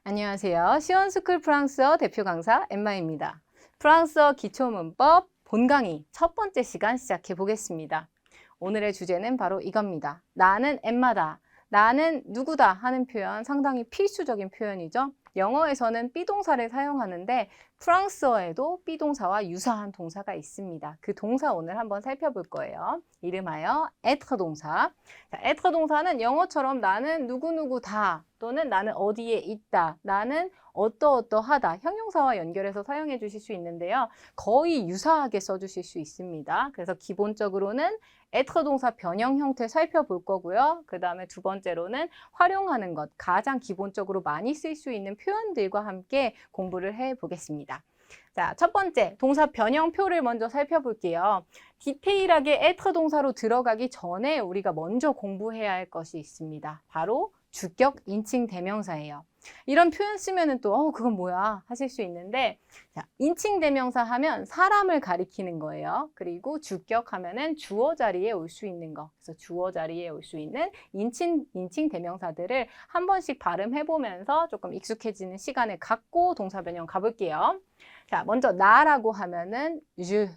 안녕하세요. 시원스쿨 프랑스어 대표 강사 엠마입니다. 프랑스어 기초문법 본강의 첫 번째 시간 시작해 보겠습니다. 오늘의 주제는 바로 이겁니다. 나는 엠마다, 나는 누구다 하는 표현 상당히 필수적인 표현이죠. 영어에서는 비동사를 사용하는데 프랑스어에도 비동사와 유사한 동사가 있습니다. 그 동사 오늘 한번 살펴볼 거예요. 이름하여 être 동사. 자, être 동사는 영어처럼 나는 누구누구다 또는 나는 어디에 있다, 나는 어떠어떠하다 형용사와 연결해서 사용해 주실 수 있는데요. 거의 유사하게 써주실 수 있습니다. 그래서 기본적으로는 être 동사 변형 형태 살펴볼 거고요. 그 다음에 두 번째로는 활용하는 것, 가장 기본적으로 많이 쓸 수 있는 표현들과 함께 공부를 해보겠습니다. 자, 첫 번째 동사 변형표를 먼저 살펴볼게요. 디테일하게 être 동사로 들어가기 전에 우리가 먼저 공부해야 할 것이 있습니다. 바로 주격 인칭 대명사예요. 이런 표현 쓰면은 또 그건 뭐야 하실 수 있는데, 자, 인칭 대명사 하면 사람을 가리키는 거예요. 그리고 주격 하면은 주어 자리에 올 수 있는 거. 그래서 주어 자리에 올 수 있는 인칭 대명사들을 한 번씩 발음해 보면서 조금 익숙해지는 시간을 갖고 동사 변형 가볼게요. 자, 먼저 나라고 하면은 je.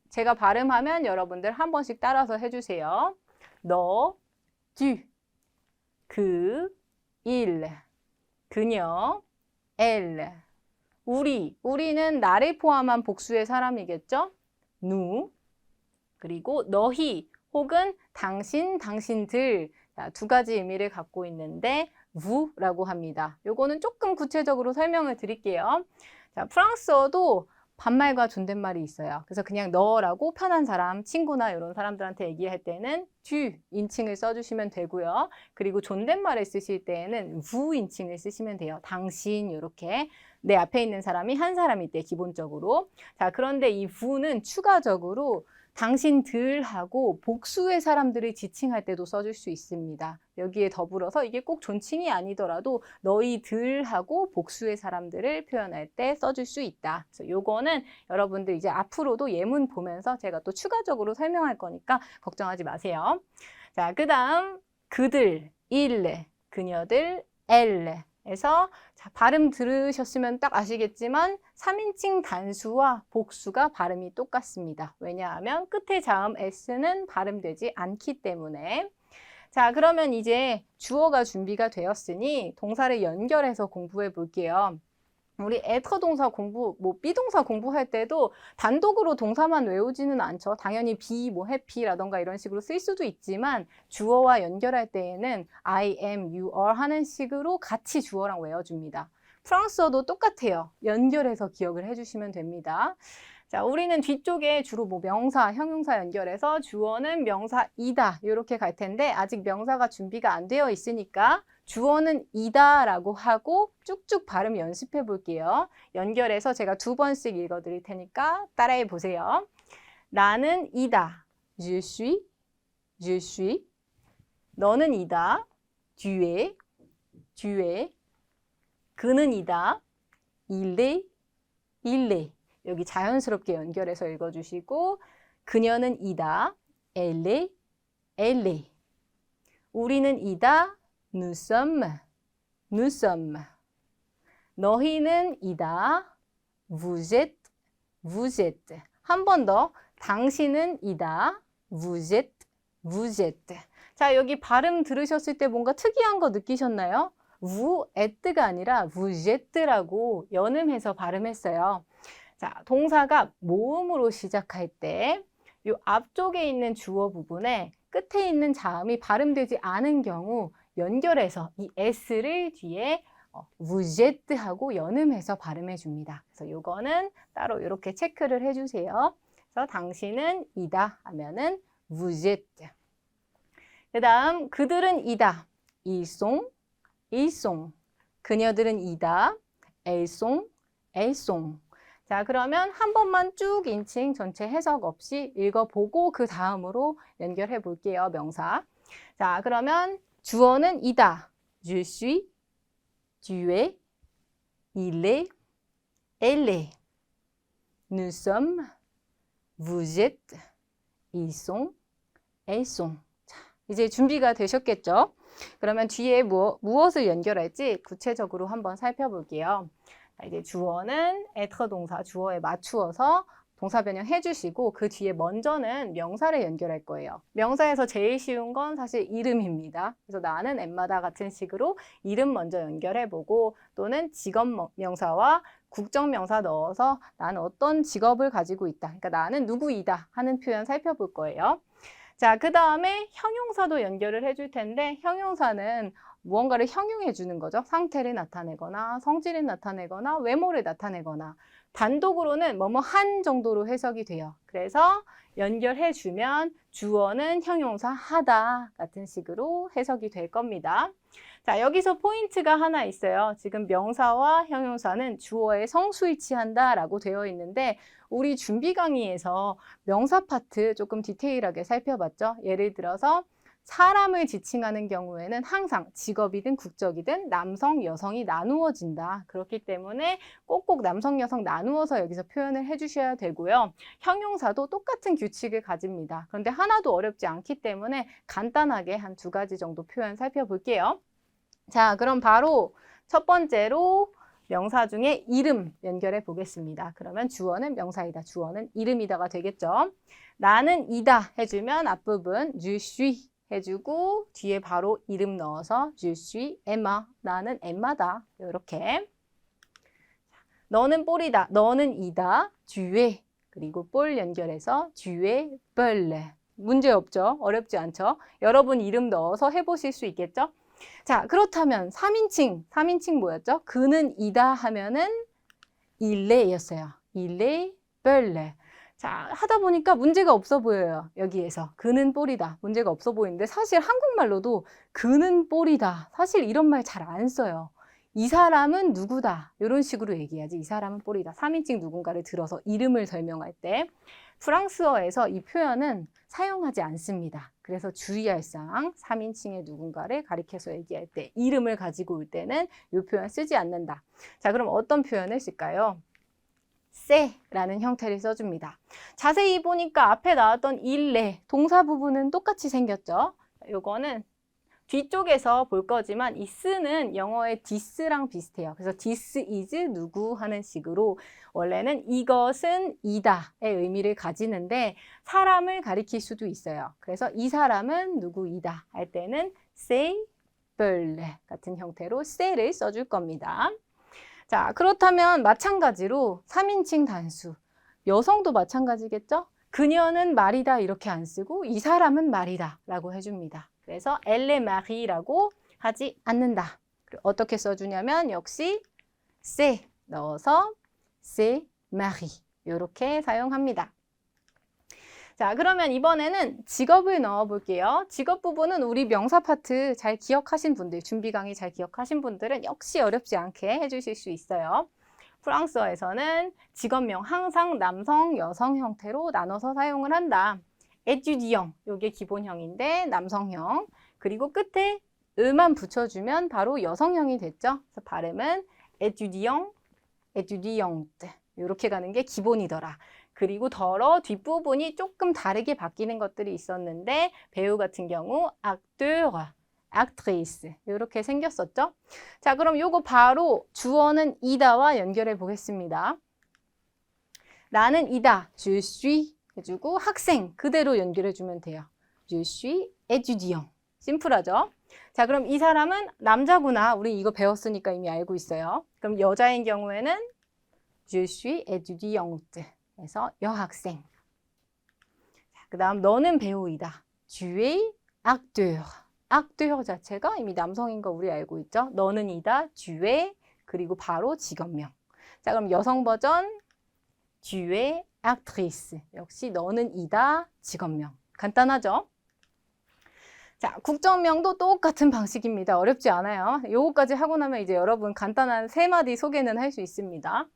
제가 발음하면 여러분들 한 번씩 따라서 해주세요. 너, tu, 그, il, 그녀, elle. 우리는 나를 포함한 복수의 사람이겠죠? nous. 그리고 너희 혹은 당신, 당신들. 자, 두 가지 의미를 갖고 있는데 vous라고 합니다. 요거는 조금 구체적으로 설명을 드릴게요. 자, 프랑스어도 반말과 존댓말이 있어요. 그래서 그냥 너라고 편한 사람, 친구나 이런 사람들한테 얘기할 때는 tu 인칭을 써주시면 되고요. 그리고 존댓말을 쓰실 때에는 vous 인칭을 쓰시면 돼요. 당신 이렇게 내 앞에 있는 사람이 한 사람일 때 기본적으로. 자, 그런데 이 vous는 추가적으로 당신들하고 복수의 사람들을 지칭할 때도 써줄 수 있습니다. 여기에 더불어서 이게 꼭 존칭이 아니더라도 너희들하고 복수의 사람들을 표현할 때 써줄 수 있다. 그래서 요거는 여러분들 이제 앞으로도 예문 보면서 제가 또 추가적으로 설명할 거니까 걱정하지 마세요. 자, 그 다음 그들, il, 그녀들, elle. 에서 자, 발음 들으셨으면 딱 아시겠지만 3인칭 단수와 복수가 발음이 똑같습니다. 왜냐하면 끝에 자음 s는 발음되지 않기 때문에. 자, 그러면 이제 주어가 준비가 되었으니 동사를 연결해서 공부해 볼게요. 우리 être 동사 공부, 비동사 공부할 때도 단독으로 동사만 외우지는 않죠. 당연히 be, happy라던가 이런 식으로 쓸 수도 있지만 주어와 연결할 때에는 I am, you are 하는 식으로 같이 주어랑 외워줍니다. 프랑스어도 똑같아요. 연결해서 기억을 해주시면 됩니다. 자, 우리는 뒤쪽에 주로 명사, 형용사 연결해서 주어는 명사이다 이렇게 갈 텐데 아직 명사가 준비가 안 되어 있으니까 주어는 이다라고 하고 쭉쭉 발음 연습해 볼게요. 연결해서 제가 두 번씩 읽어 드릴 테니까 따라해 보세요. 나는 이다. Je suis. Je suis. 너는 이다. Tu es. Tu es. 그는 이다. Il est. Il est. 여기 자연스럽게 연결해서 읽어주시고 그녀는 이다. Elle est. Elle est. 우리는 이다. Nous sommes. Nous sommes. 너희는 이다. Vous êtes. Vous êtes. 한 번 더. 당신은 이다. Vous êtes. Vous êtes. 자, 여기 발음 들으셨을 때 뭔가 특이한 거 느끼셨나요? vous êt가 아니라 vous êt라고 연음해서 발음했어요. 자, 동사가 모음으로 시작할 때 이 앞쪽에 있는 주어 부분에 끝에 있는 자음이 발음되지 않은 경우 연결해서 이 s를 뒤에 vous êtes 하고 연음해서 발음해 줍니다. 그래서 요거는 따로 이렇게 체크를 해주세요. 그래서 당신은 이다 하면은 vous êtes. 그 다음 그들은 이다. ils sont. ils sont. 그녀들은 이다. elles sont. elles sont. 자, 그러면 한 번만 쭉 인칭 전체 해석 없이 읽어보고 그 다음으로 연결해 볼게요. 명사. 자, 그러면 주어는 이다. Je suis, tu es, il est, elle est. Nous sommes, vous êtes, ils sont, elles sont. 자, 이제 준비가 되셨겠죠? 그러면 뒤에 무엇을 연결할지 구체적으로 한번 살펴볼게요. 자, 이제 주어는 être 동사, 주어에 맞추어서 동사 변형해 주시고 그 뒤에 먼저는 명사를 연결할 거예요. 명사에서 제일 쉬운 건 사실 이름입니다. 그래서 나는 엠마다 같은 식으로 이름 먼저 연결해 보고 또는 직업 명사와 국적 명사 넣어서 나는 어떤 직업을 가지고 있다. 그러니까 나는 누구이다 하는 표현 살펴볼 거예요. 자, 그 다음에 형용사도 연결을 해줄 텐데 형용사는 무언가를 형용해 주는 거죠. 상태를 나타내거나 성질을 나타내거나 외모를 나타내거나 단독으로는 뭐뭐 한 정도로 해석이 돼요. 그래서 연결해 주면 주어는 형용사 하다 같은 식으로 해석이 될 겁니다. 자, 여기서 포인트가 하나 있어요. 지금 명사와 형용사는 주어에 성수일치한다 라고 되어 있는데 우리 준비 강의에서 명사 파트 조금 디테일하게 살펴봤죠. 예를 들어서 사람을 지칭하는 경우에는 항상 직업이든 국적이든 남성, 여성이 나누어진다. 그렇기 때문에 꼭꼭 남성, 여성 나누어서 여기서 표현을 해주셔야 되고요. 형용사도 똑같은 규칙을 가집니다. 그런데 하나도 어렵지 않기 때문에 간단하게 한 2가지 정도 표현 살펴볼게요. 자, 그럼 바로 첫 번째로 명사 중에 이름 연결해 보겠습니다. 그러면 주어는 명사이다. 주어는 이름이다가 되겠죠. 나는 이다 해주면 앞부분 je suis 해주고 뒤에 바로 이름 넣어서 je suis Emma. 나는 엠마다. 이렇게. 너는 폴이다. 너는 이다. tu es. 그리고 폴 연결해서 tu es Paul. 문제 없죠? 어렵지 않죠? 여러분 이름 넣어서 해보실 수 있겠죠? 자, 그렇다면 3인칭 뭐였죠? 그는 이다 하면은 il est였어요. il est Paul. 자, 하다 보니까 문제가 없어 보여요. 여기에서. 그는 폴이다. 문제가 없어 보이는데 사실 한국말로도 그는 폴이다. 사실 이런 말 잘 안 써요. 이 사람은 누구다. 이런 식으로 얘기해야지. 이 사람은 폴이다. 3인칭 누군가를 들어서 이름을 설명할 때 프랑스어에서 이 표현은 사용하지 않습니다. 그래서 주의할 사항 3인칭의 누군가를 가리켜서 얘기할 때 이름을 가지고 올 때는 이 표현 쓰지 않는다. 자, 그럼 어떤 표현을 쓸까요? 세라는 형태를 써줍니다. 자세히 보니까 앞에 나왔던 일레 동사 부분은 똑같이 생겼죠. 요거는 뒤쪽에서 볼 거지만 이 쓰는 영어의 this랑 비슷해요. 그래서 this is 누구 하는 식으로 원래는 이것은 이다의 의미를 가지는데 사람을 가리킬 수도 있어요. 그래서 이 사람은 누구이다 할 때는 c'est Paul 같은 형태로 c'est 를 써줄 겁니다. 자, 그렇다면 마찬가지로 3인칭 단수. 여성도 마찬가지겠죠? 그녀는 말이다 이렇게 안 쓰고 이 사람은 말이다 라고 해줍니다. 그래서 elle est marie라고 하지 않는다. 어떻게 써주냐면 역시 c'est 넣어서 c'est marie 이렇게 사용합니다. 자, 그러면 이번에는 직업을 넣어 볼게요. 직업 부분은 우리 명사 파트 잘 기억하신 분들, 준비 강의 잘 기억하신 분들은 역시 어렵지 않게 해주실 수 있어요. 프랑스어에서는 직업명 항상 남성, 여성 형태로 나눠서 사용을 한다. étudiant, 이게 기본형인데 남성형. 그리고 끝에 을만 붙여주면 바로 여성형이 됐죠. 그래서 발음은 étudiant, étudiante 이렇게 가는 게 기본이더라. 그리고 덜어 뒷부분이 조금 다르게 바뀌는 것들이 있었는데 배우 같은 경우 acteur, actrice 이렇게 생겼었죠. 자, 그럼 요거 바로 주어는 이다와 연결해 보겠습니다. 나는 이다, je suis 해주고 학생 그대로 연결해 주면 돼요. je suis étudiant. 심플하죠? 자, 그럼 이 사람은 남자구나. 우리 이거 배웠으니까 이미 알고 있어요. 그럼 여자인 경우에는 je suis étudiante. 그래서 여학생. 그 다음 너는 배우이다. tu es acteur. acteur 자체가 이미 남성인 거 우리 알고 있죠? 너는 이다, tu es, 그리고 바로 직업명. 자, 그럼 여성 버전 tu es actrice. 역시 너는 이다, 직업명. 간단하죠? 자, 국적명도 똑같은 방식입니다. 어렵지 않아요. 요거까지 하고 나면 이제 여러분 간단한 3마디 소개는 할 수 있습니다.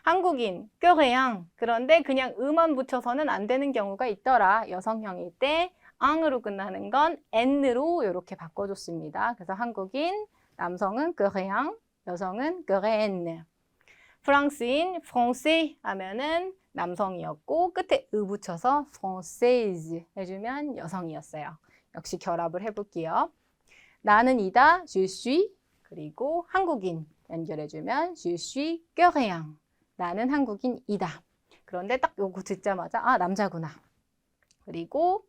한국인, coréen. 그런데 그냥 음만 붙여서는 안 되는 경우가 있더라. 여성형일 때 ang으로 끝나는 건 n으로 이렇게 바꿔줬습니다. 그래서 한국인, 남성은 coréen, 여성은 coréenne. 프랑스인, français 하면은 남성이었고 끝에 으 붙여서 française 해주면 여성이었어요. 역시 결합을 해볼게요. 나는 이다, je suis. 그리고 한국인 연결해주면 je suis coréen. 나는 한국인이다. 그런데 딱 요거 듣자마자 아, 남자구나. 그리고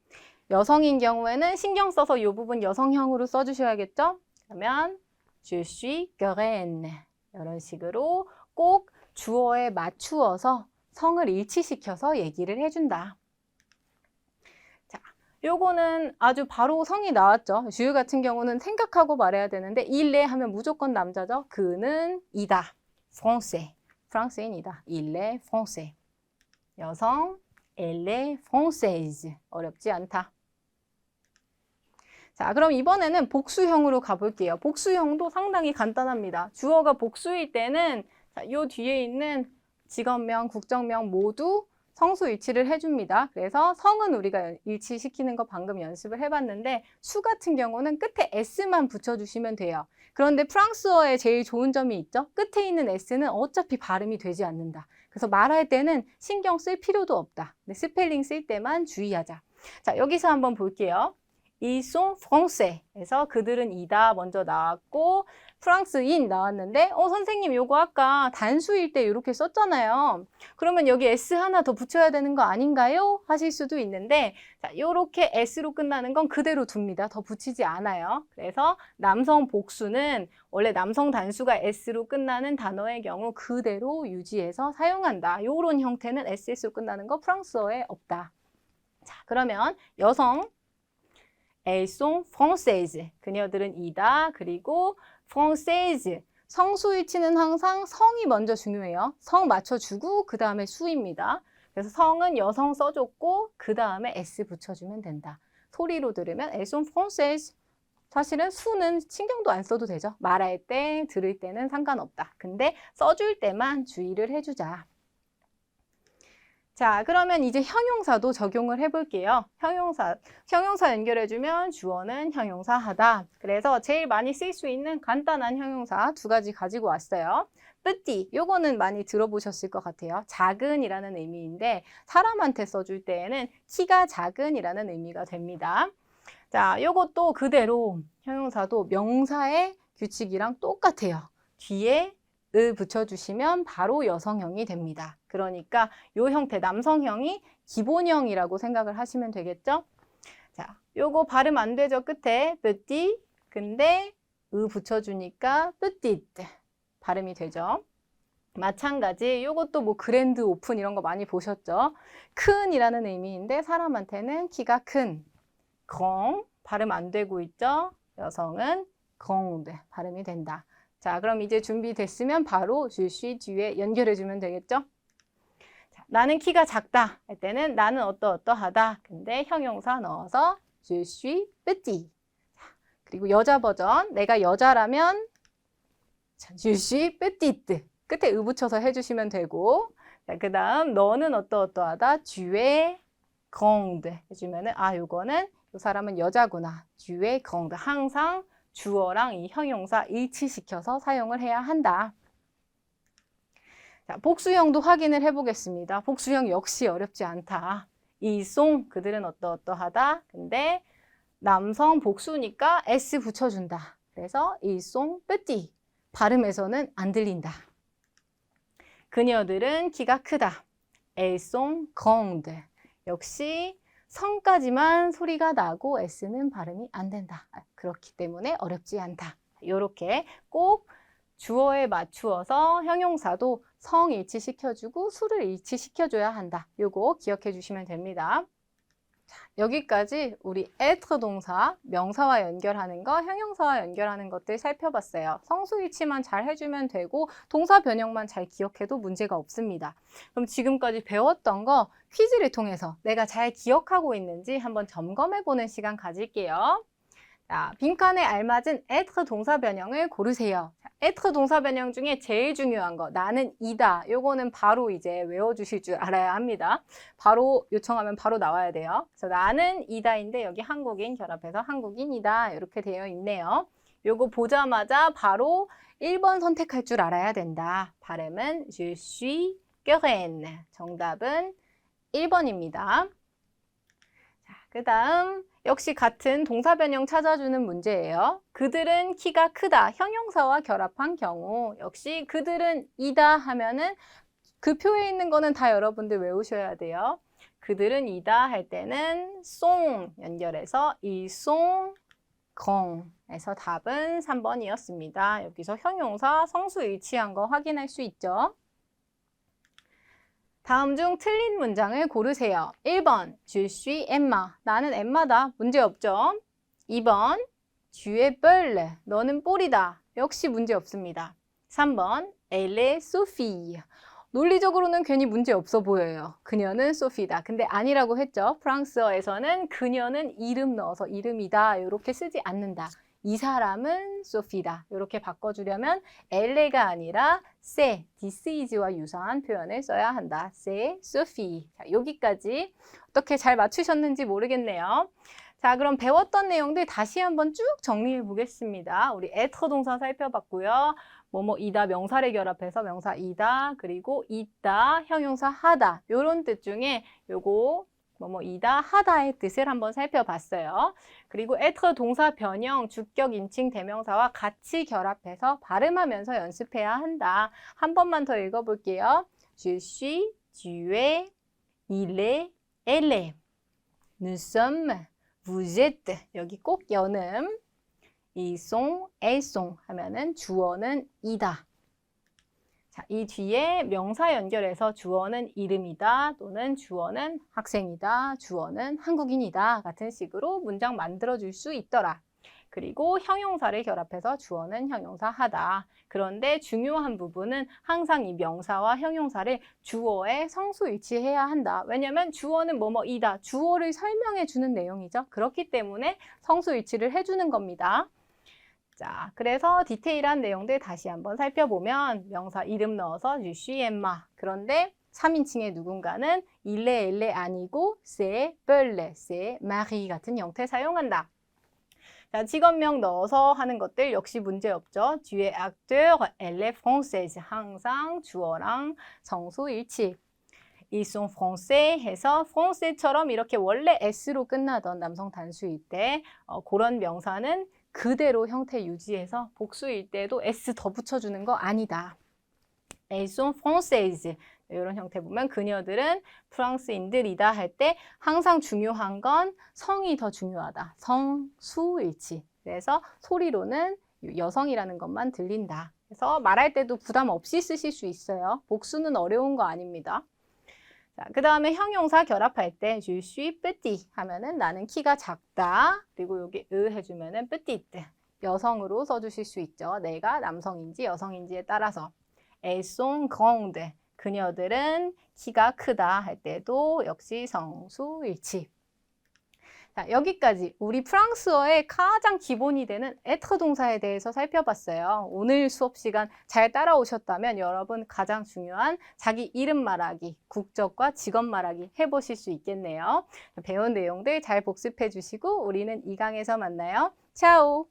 여성인 경우에는 신경 써서 이 부분 여성형으로 써주셔야겠죠? 그러면 je suis coréenne. 이런 식으로 꼭 주어에 맞추어서 성을 일치시켜서 얘기를 해준다. 자, 요거는 아주 바로 성이 나왔죠. 주유 같은 경우는 생각하고 말해야 되는데 일레 하면 무조건 남자죠. 그는 이다. français. 프랑스인이다. il est français. 여성 elle est française. 어렵지 않다. 자, 그럼 이번에는 복수형으로 가볼게요. 복수형도 상당히 간단합니다. 주어가 복수일 때는 자, 요 뒤에 있는 직업명, 국적명 모두 성수 일치를 해줍니다. 그래서 성은 우리가 일치시키는 거 방금 연습을 해봤는데 수 같은 경우는 끝에 s만 붙여주시면 돼요. 그런데 프랑스어의 제일 좋은 점이 있죠. 끝에 있는 s는 어차피 발음이 되지 않는다. 그래서 말할 때는 신경 쓸 필요도 없다. 근데 스펠링 쓸 때만 주의하자. 자, 여기서 한번 볼게요. Ils sont français. 그래서 그들은 이다 먼저 나왔고 프랑스인 나왔는데 선생님 요거 아까 단수일 때 이렇게 썼잖아요. 그러면 여기 S 하나 더 붙여야 되는 거 아닌가요? 하실 수도 있는데 자, 요렇게 S로 끝나는 건 그대로 둡니다. 더 붙이지 않아요. 그래서 남성 복수는 원래 남성 단수가 S로 끝나는 단어의 경우 그대로 유지해서 사용한다. 요런 형태는 SS로 끝나는 거 프랑스어에 없다. 자, 그러면 여성 Elles sont françaises. 그녀들은 이다. 그리고 française. 성수일치는 항상 성이 먼저 중요해요. 성 맞춰주고 그 다음에 수입니다. 그래서 성은 여성 써줬고 그 다음에 s 붙여주면 된다. 소리로 들으면 Elles sont françaises. 사실은 수는 신경도 안 써도 되죠. 말할 때, 들을 때는 상관없다. 근데 써줄 때만 주의를 해주자. 자, 그러면 이제 형용사도 적용을 해볼게요. 형용사 연결해주면 주어는 형용사 하다. 그래서 제일 많이 쓸 수 있는 간단한 형용사 두 가지 가지고 왔어요. petit, 요거는 많이 들어보셨을 것 같아요. 작은이라는 의미인데 사람한테 써줄 때에는 키가 작은이라는 의미가 됩니다. 자, 요것도 그대로 형용사도 명사의 규칙이랑 똑같아요. 뒤에 을 붙여주시면 바로 여성형이 됩니다. 그러니까 요 형태 남성형이 기본형이라고 생각을 하시면 되겠죠? 자, 요거 발음 안 되죠? 끝에 petit. 근데 을 붙여주니까 petite 발음이 되죠. 마찬가지 요것도 뭐 그랜드 오픈 이런 거 많이 보셨죠? 큰이라는 의미인데 사람한테는 키가 큰 grand 발음 안 되고 있죠? 여성은 grande 발음이 된다. 자, 그럼 이제 준비됐으면 바로 je suis 뒤에 연결해주면 되겠죠? 자, 나는 키가 작다 할 때는 나는 어떠어떠하다. 근데 형용사 넣어서 je suis petit. 자, 그리고 여자 버전, 내가 여자라면 자, je suis petite. 끝에 으 붙여서 해주시면 되고 자, 그 다음 너는 어떠어떠하다. tu es grande 해주면은 아, 요거는 이 사람은 여자구나. tu es grande. 항상 주어랑 이 형용사 일치시켜서 사용을 해야 한다. 자, 복수형도 확인을 해보겠습니다. 복수형 역시 어렵지 않다. 이송 그들은 어떠어떠하다. 근데 남성 복수니까 s 붙여준다. 그래서 이송 petit 발음에서는 안 들린다. 그녀들은 키가 크다. elles sont grandes. 역시 성까지만 소리가 나고 S는 발음이 안 된다. 그렇기 때문에 어렵지 않다. 이렇게 꼭 주어에 맞추어서 형용사도 성 일치시켜주고 수를 일치시켜줘야 한다. 요거 기억해 주시면 됩니다. 자, 여기까지 우리 être 동사, 명사와 연결하는 거, 형용사와 연결하는 것들 살펴봤어요. 성수일치만 잘 해주면 되고 동사 변형만 잘 기억해도 문제가 없습니다. 그럼 지금까지 배웠던 거 퀴즈를 통해서 내가 잘 기억하고 있는지 한번 점검해보는 시간 가질게요. 자, 빈칸에 알맞은 être 동사 변형을 고르세요. être 동사 변형 중에 제일 중요한 거 나는 이다. 요거는 바로 이제 외워주실 줄 알아야 합니다. 바로 요청하면 바로 나와야 돼요. 그래서 나는 이다인데 여기 한국인 결합해서 한국인이다 이렇게 되어 있네요. 요거 보자마자 바로 1번 선택할 줄 알아야 된다. 발음은 je suis coréenne. 정답은 1번입니다. 자, 그 다음 역시 같은 동사 변형 찾아주는 문제예요. 그들은 키가 크다. 형용사와 결합한 경우 역시 그들은 이다 하면은 그 표에 있는 거는 다 여러분들 외우셔야 돼요. 그들은 이다 할 때는 송 연결해서 이송 건에서 답은 3번이었습니다. 여기서 형용사 성수 일치한 거 확인할 수 있죠. 다음 중 틀린 문장을 고르세요. 1번, Je suis Emma. 나는 엠마다. 문제 없죠? 2번, Tu es Pearl. 너는 폴이다. 역시 문제 없습니다. 3번, Elle est Sophie. 논리적으로는 괜히 문제 없어 보여요. 그녀는 소피다. 근데 아니라고 했죠. 프랑스어에서는 그녀는 이름 넣어서 이름이다. 이렇게 쓰지 않는다. 이 사람은 소피다. 이렇게 바꿔주려면 엘레가 아니라 세, this is와 유사한 표현을 써야 한다. 세, 소피. 자, 여기까지 어떻게 잘 맞추셨는지 모르겠네요. 자, 그럼 배웠던 내용들 다시 한번 쭉 정리해 보겠습니다. 우리 être 동사 살펴봤고요. 뭐뭐이다 명사를 결합해서 명사이다 그리고 있다 형용사 하다 요런 뜻 중에 요거 뭐뭐이다 하다의 뜻을 한번 살펴봤어요. 그리고 être 동사 변형 주격 인칭 대명사와 같이 결합해서 발음하면서 연습해야 한다. 한 번만 더 읽어볼게요. Je suis, tu es, il est, elle est. Nous sommes, vous êtes. 여기 꼭 연음. ils sont, elles sont 하면은 주어는 이다. 자, 이 뒤에 명사 연결해서 주어는 이름이다 또는 주어는 학생이다, 주어는 한국인이다 같은 식으로 문장 만들어줄 수 있더라. 그리고 형용사를 결합해서 주어는 형용사 하다. 그런데 중요한 부분은 항상 이 명사와 형용사를 주어에 성수 일치해야 한다. 왜냐하면 주어는 뭐뭐이다. 주어를 설명해 주는 내용이죠. 그렇기 때문에 성수 일치를 해주는 겁니다. 자, 그래서 디테일한 내용들 다시 한번 살펴보면 명사 이름 넣어서 Je suis Emma. 그런데 3인칭의 누군가는 il est, elle est 아니고 c'est, Pearl, c'est, Marie 같은 형태 사용한다. 자, 직업명 넣어서 하는 것들 역시 문제 없죠. Tu es acteur, elle est française. 항상 주어랑 성수 일치. Ils sont français 해서 français처럼 이렇게 원래 s로 끝나던 남성 단수일 때 그런 명사는 그대로 형태 유지해서 복수일 때도 s 더 붙여주는 거 아니다. Elles sont françaises. 이런 형태 보면 그녀들은 프랑스인들이다 할 때 항상 중요한 건 성이 더 중요하다. 성수일치. 그래서 소리로는 여성이라는 것만 들린다. 그래서 말할 때도 부담 없이 쓰실 수 있어요. 복수는 어려운 거 아닙니다. 자, 그 다음에 형용사 결합할 때 Je suis petit 하면은 나는 키가 작다. 그리고 여기 해주면은 petite. 여성으로 써주실 수 있죠. 내가 남성인지 여성인지에 따라서. Elles sont grandes. 그녀들은 키가 크다 할 때도 역시 성수일치. 자, 여기까지 우리 프랑스어의 가장 기본이 되는 être 동사에 대해서 살펴봤어요. 오늘 수업 시간 잘 따라오셨다면 여러분 가장 중요한 자기 이름 말하기, 국적과 직업 말하기 해보실 수 있겠네요. 배운 내용들 잘 복습해 주시고 우리는 2강에서 만나요. 차오!